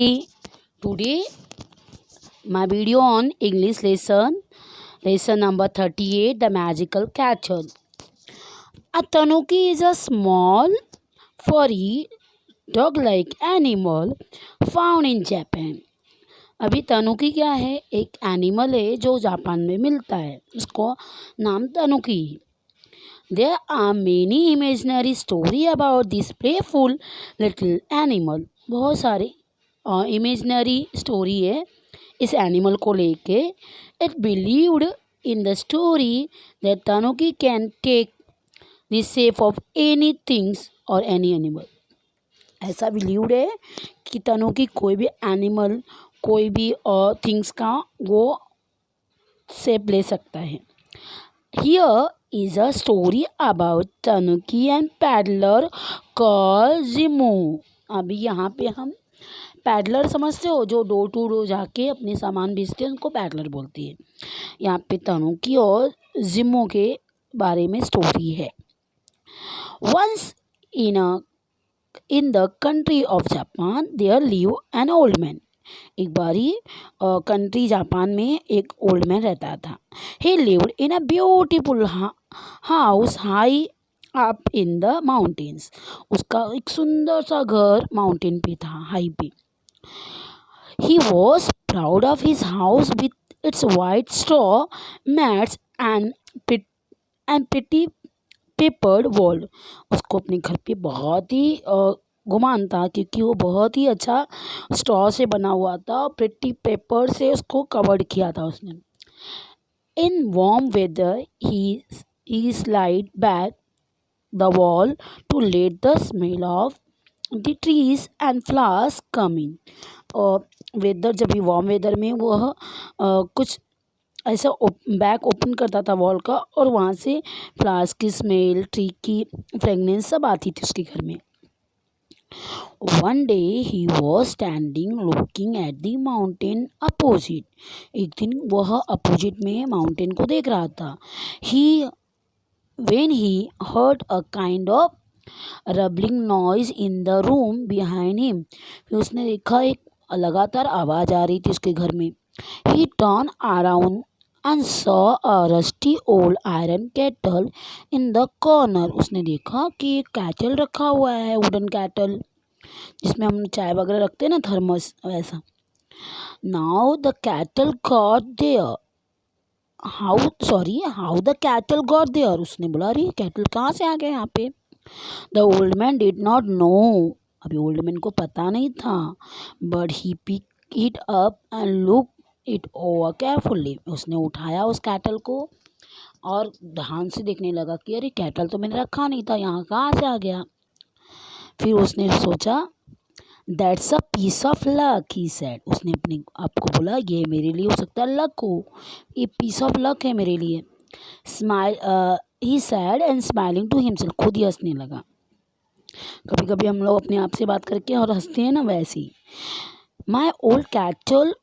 Today my video on English lesson number 38, the magical catcher. A tanuki is a small furry dog-like animal found in Japan. अभी तनुकी क्या है? एक animal है जो Japan में मिलता है, उसको नाम तनुकी। There are many imaginary story about this playful little animal. बहुत सारे इमेजनरी स्टोरी है इस एनिमल को लेके। It believed in the story that tanuki can take the shape of any things और एनी एनिमल। ऐसा बिलीव्ड है कि तानुकी कोई भी एनिमल, कोई भी थिंग्स का वो शेप ले सकता है। Here is a story about tanuki and peddler called Jimu. अभी यहाँ पे हम पैडलर समझते हो, जो डोर टू डोर जाके अपने सामान बेचते हैं, उनको पैडलर बोलती है। यहाँ पे तनुकी और जिमो के बारे में स्टोरी है। Once in the country of Japan there live an old man. एक बारी कंट्री जापान में एक ओल्ड मैन रहता था। ही lived in a beautiful house high up in the mountains. उसका एक सुंदर सा घर माउंटेन पे था, हाई पे। He was proud of his house with its white straw mats and pretty papered wall. उसको अपने घर पे बहुत ही गुमान था, क्योंकि वो बहुत ही अच्छा स्ट्रॉ से बना हुआ था और प्रिटी पेपर से उसको कवर्ड किया था उसने। In warm weather he slide back the wall to let the smell of the trees and flowers come in. और वेदर, जब भी वार्म वेदर में वह कुछ ऐसा बैक ओपन करता था वॉल का, और वहाँ से फ्लावर्स की स्मेल, ट्री की फ्रेगनेंस सब आती थी उसके घर में। One day he was standing looking at the mountain opposite. एक दिन वह अपोजिट में माउंटेन को देख रहा था। When he heard a kind of rumbling noise in the room behind him. फिर उसने देखा एक लगातार आवाज़ आ रही थी उसके घर में। ही turn around and saw a rusty old iron cattle in the corner. उसने देखा कि एक कैटल रखा हुआ है, वुडन कैटल, जिसमें हम चाय वगैरह रखते हैं ना, थर्मस वैसा। Now the kettle got there. How the kettle got there. उसने बोला, अरे कैटल कहाँ से आ गए यहाँ पे। The old man did not know. अभी ओल्ड मैन को पता नहीं था। But he pick it up and look it over carefully. उसने उठाया उस कैटल को और ध्यान से देखने लगा कि अरे कैटल तो मैंने रखा नहीं था, यहाँ कहाँ से आ गया। फिर उसने सोचा, that's a piece of luck he said. उसने अपने आप को बोला, ये मेरे लिए हो सकता है लक हो, ये पीस ऑफ लक है मेरे लिए। Smile he said and smiling to himself. खुद ही हंसने लगा। कभी कभी हम लोग अपने आप से बात करके और हंसते हैं ना, वैसे ही। My old kettle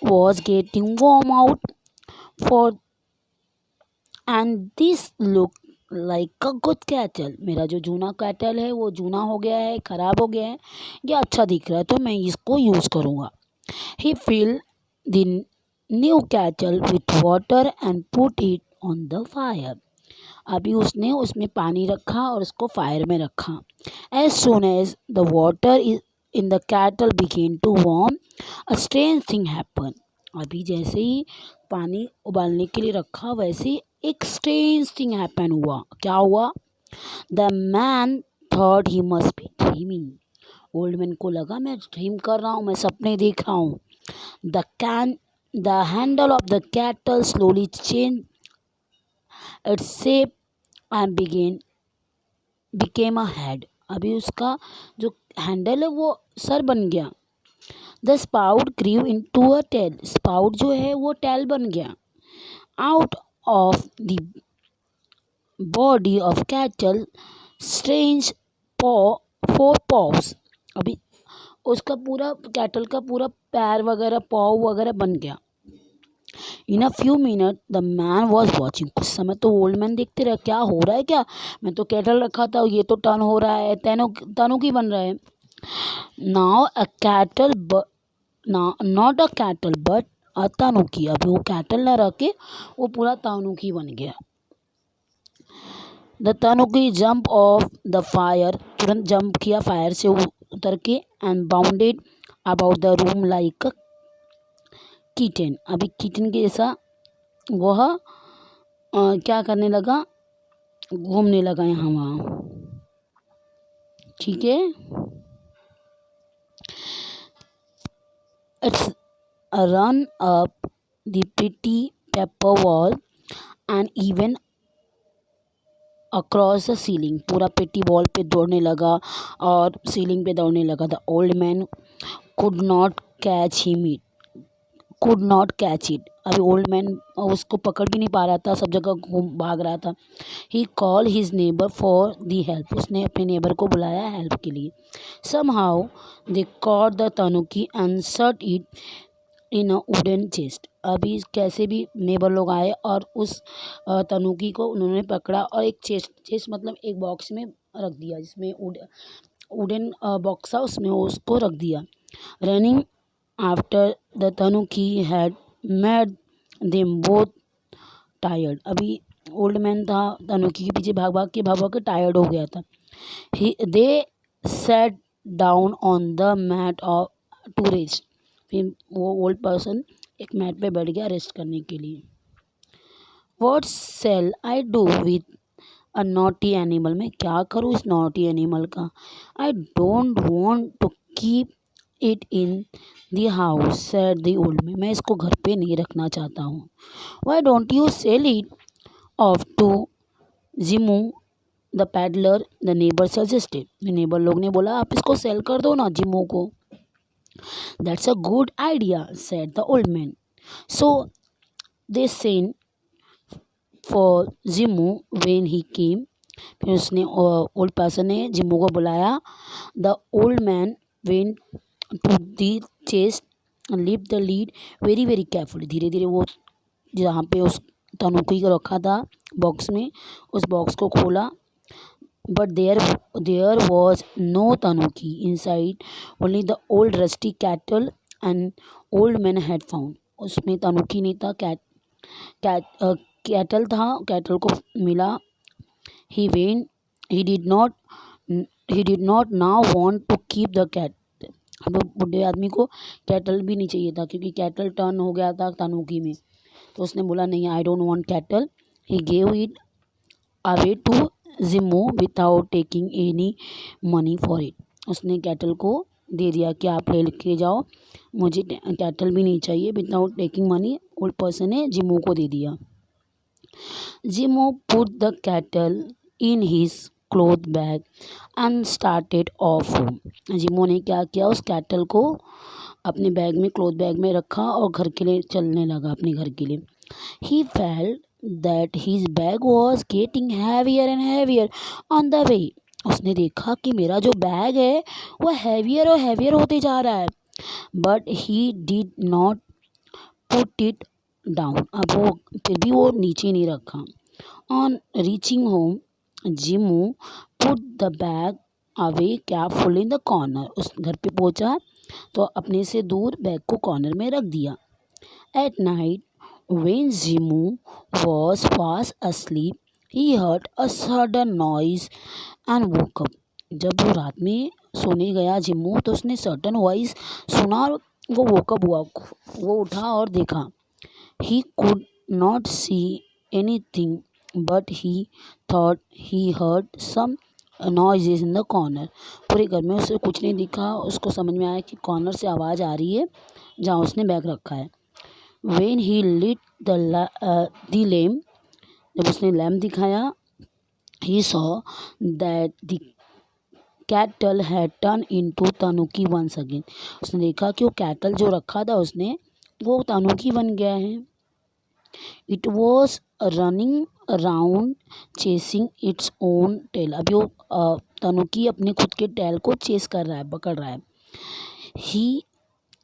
was getting worn out for and this look like a good kettle. मेरा जो जूना कैटल है वो जूना हो गया है, ख़राब हो गया है, ये अच्छा दिख रहा है, तो मैं इसको यूज़ करूँगा। He fill the new kettle with water and put it on the fire. अभी उसने उसमें पानी रखा और उसको फायर में रखा। As soon as the water in the kettle began to warm a strange thing happen. अभी जैसे ही पानी उबालने के लिए रखा, वैसे ही एक स्ट्रेंज थिंग हैपन हुआ। क्या हुआ? The man thought he must be dreaming. Old man को लगा मैं ड्रीम कर रहा हूँ, मैं सपने देख रहा हूँ। The handle of the kettle slowly change its shape and became a head. अभी उसका जो हैंडल है वो सर बन गया। The spout grew into a tail. Spout जो है वो टेल बन गया। Out of the body of kettle strange four paws. अभी उसका पूरा कैटल का पूरा पैर वगैरह, पॉव वगैरह बन गया। In a few minute the man was watching. कुछ समय तो ओल्ड मैन देखते रहे, क्या हो रहा है, क्या मैं तो कैटल रखा था, ये तो टर्न हो रहा है, तनु की बन रहा है। Now a kettle not a kettle but a tanuki. अभी वो कैटल ना रख के वो पूरा तानुकी बन गया। The tanuki jump off the fire, तुरंत जंप किया फायर से उतर के, and bounded about the room like a kitten. अभी किटन के जैसा वह क्या करने लगा, घूमने लगा यहाँ वहाँ। ठीक है, it's run up the pretty paper wall and even across the ceiling. पूरा पेटी वॉल पे दौड़ने लगा और सीलिंग पे दौड़ने लगा। The old man could not catch him it could not catch it. अभी ओल्ड मैन उसको पकड़ भी नहीं पा रहा था, सब जगह घूम भाग रहा था। He call his neighbour for the help. उसने अपने नेबर को बुलाया हेल्प के लिए। Somehow they caught the tanuki and shut it in a wooden chest. अभी कैसे भी नेबर लोग आए और उस तनुकी को उन्होंने पकड़ा और एक चेस्ट मतलब एक बॉक्स में रख दिया, जिसमें वुडन बॉक्स था उसमें उसको रख दिया। Running after the tanuki had made them both tired। अभी ओल्ड मैन था, तनुकी के पीछे भाग भाग के टायर्ड हो गया था। They sat down on the mat to rest. फिर वो ओल्ड पर्सन एक मैट पे बैठ गया रेस्ट करने के लिए। What shall I do with a naughty animal? मैं क्या करूँ इस नॉटी एनिमल का? I don't want to keep it in the house said the old man. मैं इसको घर पे नहीं रखना चाहता हूँ। Why don't you sell it off to Jimu the peddler, the neighbour suggested. Neighbour लोग ने बोला आप इसको सेल कर दो ना जिमू को। That's a good idea said the old man. So they sent for Jimu when he came. फिर उसने ओल्ड पर्सन ने जिम्मू को बुलाया। The old man went to the chest lift the lid very very carefully. धीरे धीरे वो जहाँ पे उस तनुकी को रखा था बॉक्स में, उस बॉक्स को खोला। But there was no tanuki inside, only the old rusty cattle and old man had found। उसमें tanuki नहीं था, कैटल था, कैटल को मिला। He went, he did not he did not now want to keep the cat। अब बुढ़े आदमी को कैटल भी नहीं चाहिए था क्योंकि कैटल टर्न हो गया था तानुकी में। तो उसने बोला नहीं, I don't want kettle. He gave it away to Jimu without taking any money for it. उसने कैटल को दे दिया कि आप ले के जाओ, मुझे कैटल भी नहीं चाहिए। Without taking money old person ने जिम्मू को दे दिया। Jimu put the kettle in his cloth bag and started off home. Jimu ने क्या किया, उस कैटल को अपने बैग में, क्लोथ बैग में रखा और घर के लिए चलने लगा, अपने घर के लिए। He felt that his bag was getting heavier and heavier on the way. उसने देखा कि मेरा जो बैग है वो हैवियर और हैवियर होते जा रहा है। But he did not put it down. अब वो फिर भी वो नीचे नहीं रखा। On reaching home Jimu put the bag away careful in the corner. उस घर पे पहुंचा तो अपने से दूर बैग को कॉर्नर में रख दिया। At night when Jimu was fast asleep he heard a sudden noise and woke up। जब वो रात में सोने गया जिम्मू तो उसने सडन वॉइस सुना और वो वोकअप हुआ, वो उठा और देखा। He could not see anything but he thought he heard some noises in the corner। पूरे घर में उसे कुछ नहीं दिखा, उसको समझ में आया कि कॉर्नर से आवाज़ आ रही है जहाँ उसने बैग रखा है। When he lit the lamp, जब उसने लैम्प दिखाया, he saw that the cattle had turned into tanuki once again। उसने देखा कि वो कैटल जो रखा था उसने वो तानुकी बन गया है। It was running around chasing its own tail. अभी वो तनुकी अपने खुद के टेल को चेस कर रहा है, पकड़ रहा है। He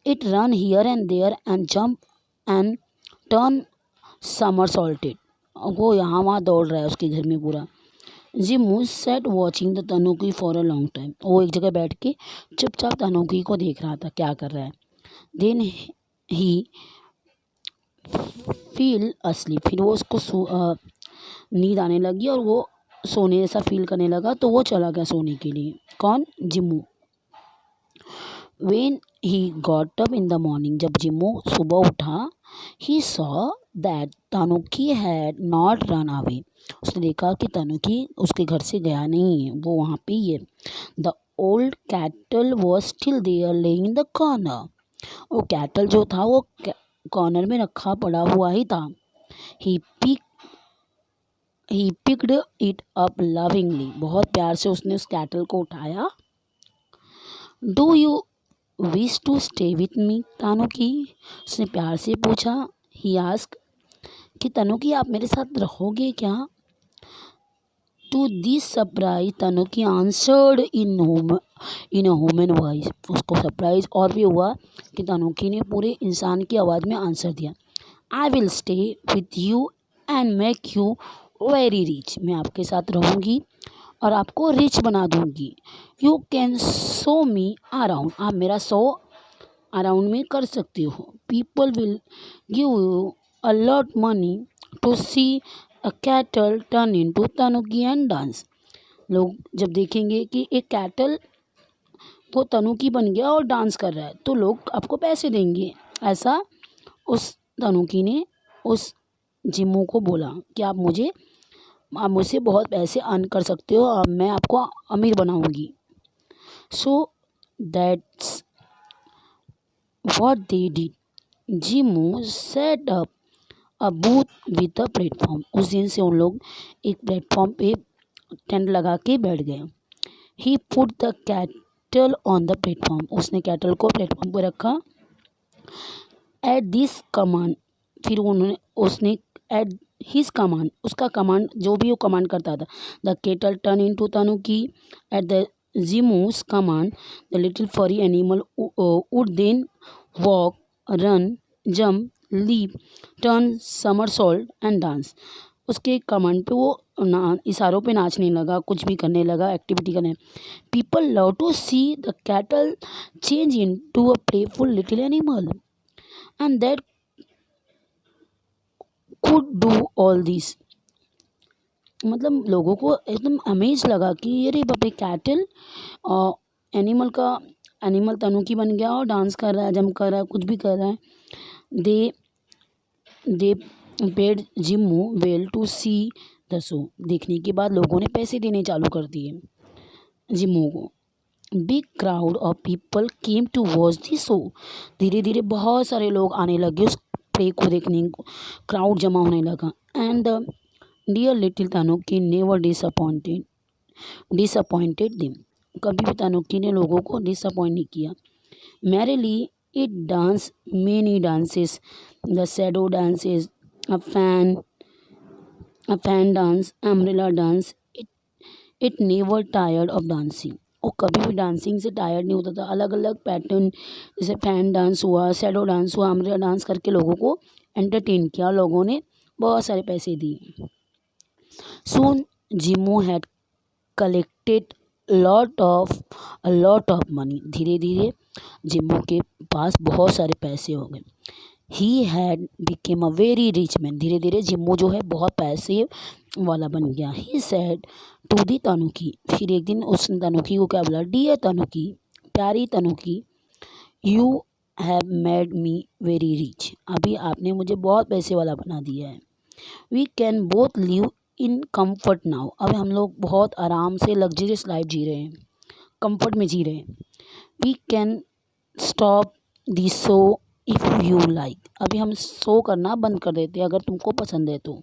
it run here and there and jump and turn somersaulted. वो यहाँ वहाँ दौड़ रहा है उसके घर में पूरा। Jimu sat watching the tanuki for a long time. वो एक जगह बैठ के चुपचाप तनुकी को देख रहा था क्या कर रहा है। देन ही फील असलीप, फिर वो उसको नींद आने लगी और वो सोने जैसा फील करने लगा, तो वो चला गया सोने के लिए। कौन? जिम्मू। When he got up in the morning, जब जिम्मू सुबह उठा, he saw that तानुकी had not run away, उसने देखा कि तानुकी उसके घर से गया नहीं है, वो वहाँ पे ही है। The old cattle was still there laying in the corner, वो कैटल जो था वो कॉर्नर में रखा पड़ा हुआ ही था। He picked it up lovingly, बहुत प्यार से उसने उस कैटल को उठाया। Do you wish to stay with me tanuki, उसने प्यार से पूछा। ही आस्क कि तानुकी आप मेरे साथ रहोगे क्या? To this surprise tanuki answered in a human voice, उसको सरप्राइज और भी हुआ कि तानुकी ने पूरे इंसान की आवाज़ में आंसर दिया। I will stay with you and make you very rich, मैं आपके साथ रहूँगी और आपको रिच बना दूँगी। You can show me around, आप मेरा शो अराउंड में कर सकते हो। People will give you a lot money to see a kettle turn into tanuki and dance, लोग जब देखेंगे कि एक कैटल वो तानुकी बन गया और डांस कर रहा है तो लोग आपको पैसे देंगे। ऐसा उस तानुकी ने उस जिम्मू को बोला कि आप मुझसे बहुत पैसे अर्न कर सकते हो और मैं आपको अमीर बनाऊंगी। So that's what they did, Jimu set up a booth with a platform, उस दिन से उन लोग एक प्लेटफॉर्म पे टेंट लगा के बैठ गए। He put the kettle on the platform, उसने कैटल को प्लेटफॉर्म पर रखा। एट दिस कमांड, फिर उसने एट हिज कमांड, उसका कमांड जो भी वो कमांड करता था, the kettle turn into tanuki. At the Jimu's command the little furry animal would then walk, run, jump, leap, turn, somersault and dance, उसके command पे वो इशारों पे नाचने लगा, कुछ भी करने लगा, एक्टिविटी करने। People love to see the kettle change into a playful little animal and that could do all this, मतलब लोगों को एकदम अमेज लगा कि ये रे बाप रे, कैटल एनिमल तानुकी बन गया और डांस कर रहा है, जंप कर रहा है, कुछ भी कर रहा है। They paid Jimu well to see the show, देखने के बाद लोगों ने पैसे देने चालू कर दिए जिम्मू को। Big crowd of people came to watch the show, धीरे धीरे बहुत सारे लोग आने लगे उस प्ले को देखने को, क्राउड जमा होने लगा। And the dear little tanuki never disappointed them, कभी भी तानुकी ने लोगों को डिसअपॉइंट नहीं किया। Merrily it dance many dances, the shadow dances, a fan dance, umbrella dance, it never tired of dancing, और कभी भी डांसिंग से टायर्ड नहीं होता था। अलग अलग पैटर्न, जैसे फैन डांस हुआ, शैडो डांस हुआ, अम्ब्रेला डांस करके लोगों को एंटरटेन किया, लोगों ने बहुत सारे पैसे दिए। Soon Jimu had collected lot of money, धीरे धीरे जिम्मू के पास बहुत सारे पैसे हो गए। He had became a very rich man, धीरे धीरे जिम्मू जो है बहुत पैसे वाला बन गया। ही सेड टू दी तानुकी, फिर एक दिन उसने तानुकी को क्या बोला, डियर तानुकी, प्यारी tanuki, you have made me very rich, अभी आपने मुझे बहुत पैसे वाला बना दिया है। We can both live in comfort now, अब हम लोग बहुत आराम से लग्जरियस लाइफ जी रहे हैं, कंफर्ट में जी रहे हैं। We can stop the show if you like, अभी हम शो करना बंद कर देते हैं अगर तुमको पसंद है तो।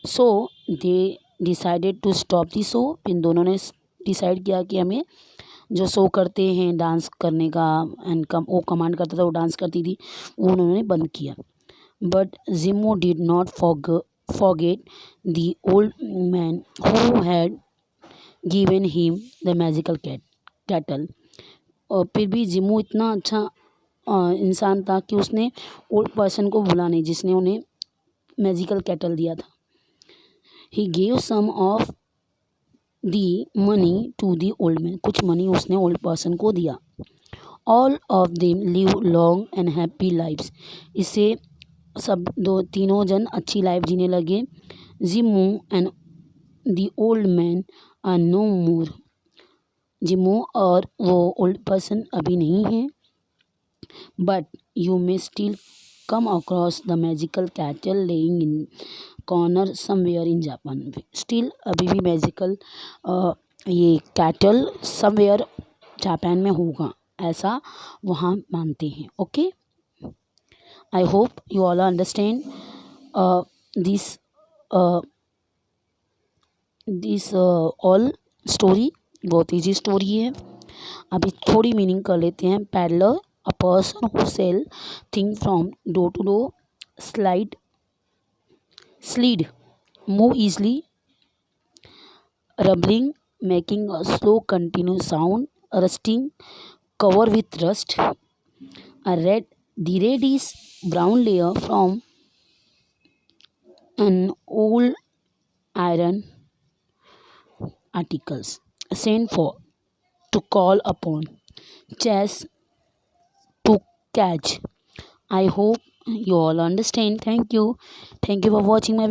So they decided to stop the show, इन दोनों ने डिसाइड किया कि हमें जो शो करते हैं डांस करने का, एंड वो कमांड करता था, वो डांस करती थी, वो उन्होंने बंद किया। But Jimu did not forget the old man who had given him the magical cattle, और फिर भी जिम्मू इतना अच्छा इंसान था कि उसने ओल्ड पर्सन को भूला नहीं जिसने उन्हें मैजिकल कैटल दिया था। He gave some of the money to the old man, कुछ मनी उसने ओल्ड पर्सन को दिया। All of them live long and happy lives. इससे सब दो तीनों जन अच्छी लाइफ जीने लगे. Jimu and the old man are no more. Jimu और वो ओल्ड पर्सन अभी नहीं है. But you may still come across the magical cattle laying in corner somewhere in Japan. Still अभी भी मैजिकल ये कैटल समवेयर जापान में होगा, ऐसा वहाँ मानते हैं. Okay, I hope you all understand this this all story. बहुत ईजी स्टोरी है. अभी थोड़ी मीनिंग कर लेते हैं. Peddler, a person who sell thing from door to door. Slide, move easily. Rumbling, making a slow continuous sound. Rusting, cover with rust. The red is brown layer from an old iron articles. Send for, to call upon. Chase, to catch. I hope you all understand. Thank you. Thank you for watching my video.